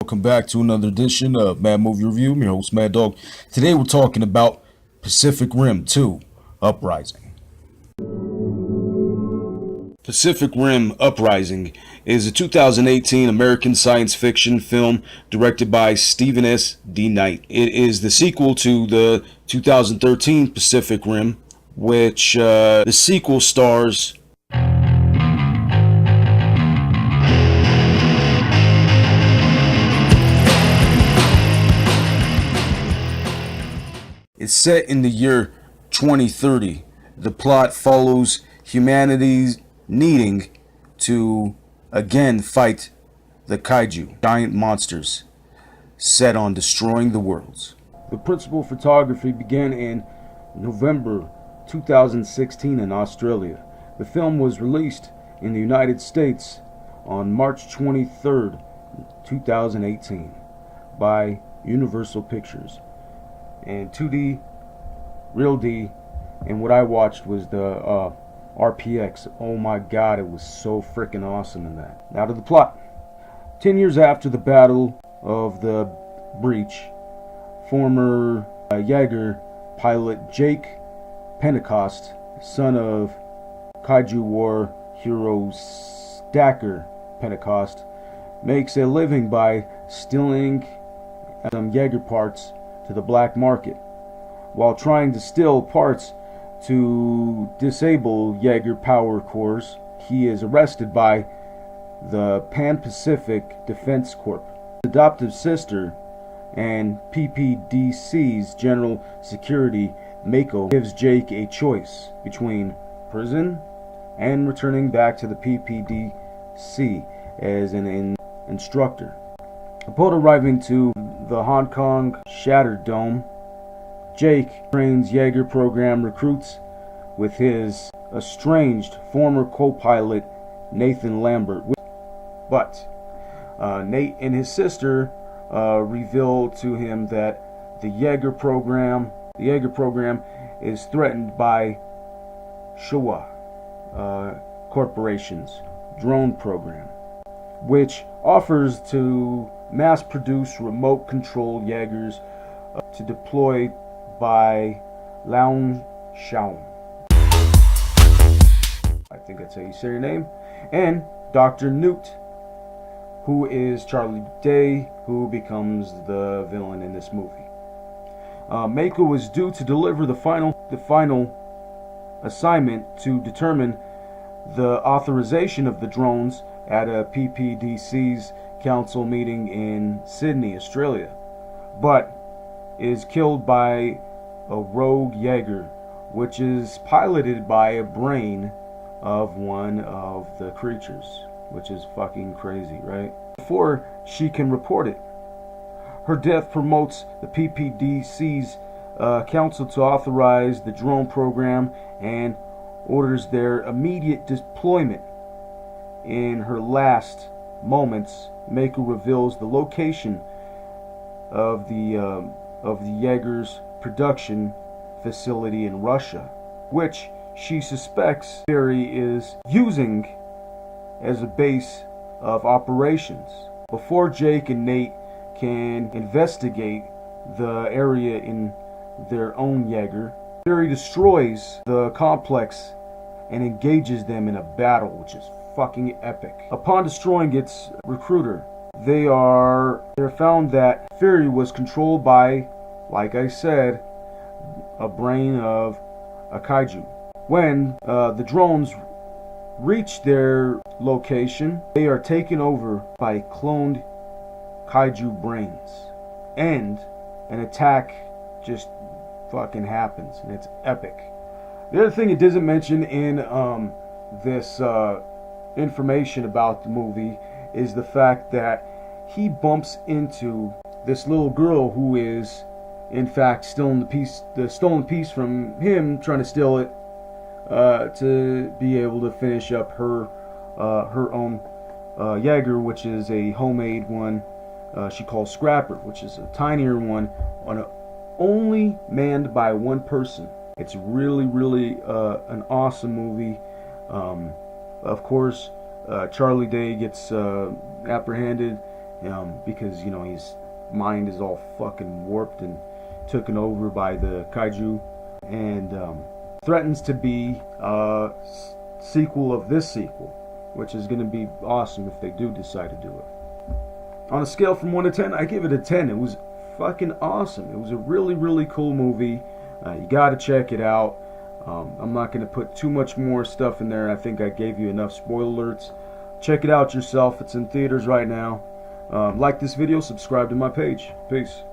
Welcome back to another edition of Mad Movie Review. I'm your host, Mad Dog. Today we're talking about Pacific Rim 2 Uprising. Pacific Rim Uprising is a 2018 American science fiction film directed by Stephen S. D. Knight. It is the sequel to the 2013 Pacific Rim, which the sequel stars It's set in the year 2030. The plot follows humanity's needing to again fight the kaiju, giant monsters set on destroying the worlds. The principal photography began in November 2016 in Australia. The film was released in the United States on March 23rd, 2018 by Universal Pictures. And 2D, Real D, and what I watched was the RPX. Oh my god, it was so freaking awesome in that. Now to the plot. 10 years after the Battle of the Breach, former Jaeger pilot Jake Pentecost, son of kaiju war hero Stacker Pentecost, makes a living by stealing some Jaeger parts to the black market. While trying to steal parts to disable Jaeger power cores, he is arrested by the Pan-Pacific Defense Corp. His adoptive sister and PPDC's General Security Mako gives Jake a choice between prison and returning back to the PPDC as an instructor. Upon arriving to the Hong Kong Shattered Dome, Jake trains Jaeger program recruits with his estranged former co-pilot Nathan Lambert. But Nate and his sister reveal to him that the Jaeger program is threatened by Showa Corporation's drone program, which offers to mass-produce remote-controlled Jaegers to deploy by Laun Shao. I think that's how you say your name. And Dr. Newt, who is Charlie Day, who becomes the villain in this movie. Mako was due to deliver the final assignment to determine the authorization of the drones at a PPDC's council meeting in Sydney, Australia, but is killed by a rogue Jaeger, which is piloted by a brain of one of the creatures, which is fucking crazy, right? Before she can report it. Her death promotes the PPDC's council to authorize the drone program and orders their immediate deployment. In her last moments, Mako reveals the location of the Jaeger's production facility in Russia, which she suspects Barry is using as a base of operations. Before Jake and Nate can investigate the area in their own Jaeger, Barry destroys the complex and engages them in a battle, which is fucking epic. Upon destroying its recruiter, they're found that Fury was controlled by, like I said, a brain of a kaiju. When the drones reach their location, they are taken over by cloned kaiju brains, and an attack just fucking happens, and it's epic. The other thing it doesn't mention in this information about the movie is the fact that he bumps into this little girl who is in fact stealing the stolen piece from him, trying to steal it to be able to finish up her own Jaeger, which is a homemade one she calls Scrapper, which is a tinier one only manned by one person. It's really an awesome movie. Of course, Charlie Day gets apprehended because his mind is all fucking warped and taken over by the kaiju, and threatens to be a sequel of this sequel, which is going to be awesome if they do decide to do it. On a scale from 1 to 10, I give it a 10. It was fucking awesome. It was a really, really cool movie. You gotta check it out. I'm not going to put too much more stuff in there. I think I gave you enough spoiler alerts. Check it out yourself. It's in theaters right now. Like this video, subscribe to my page. Peace.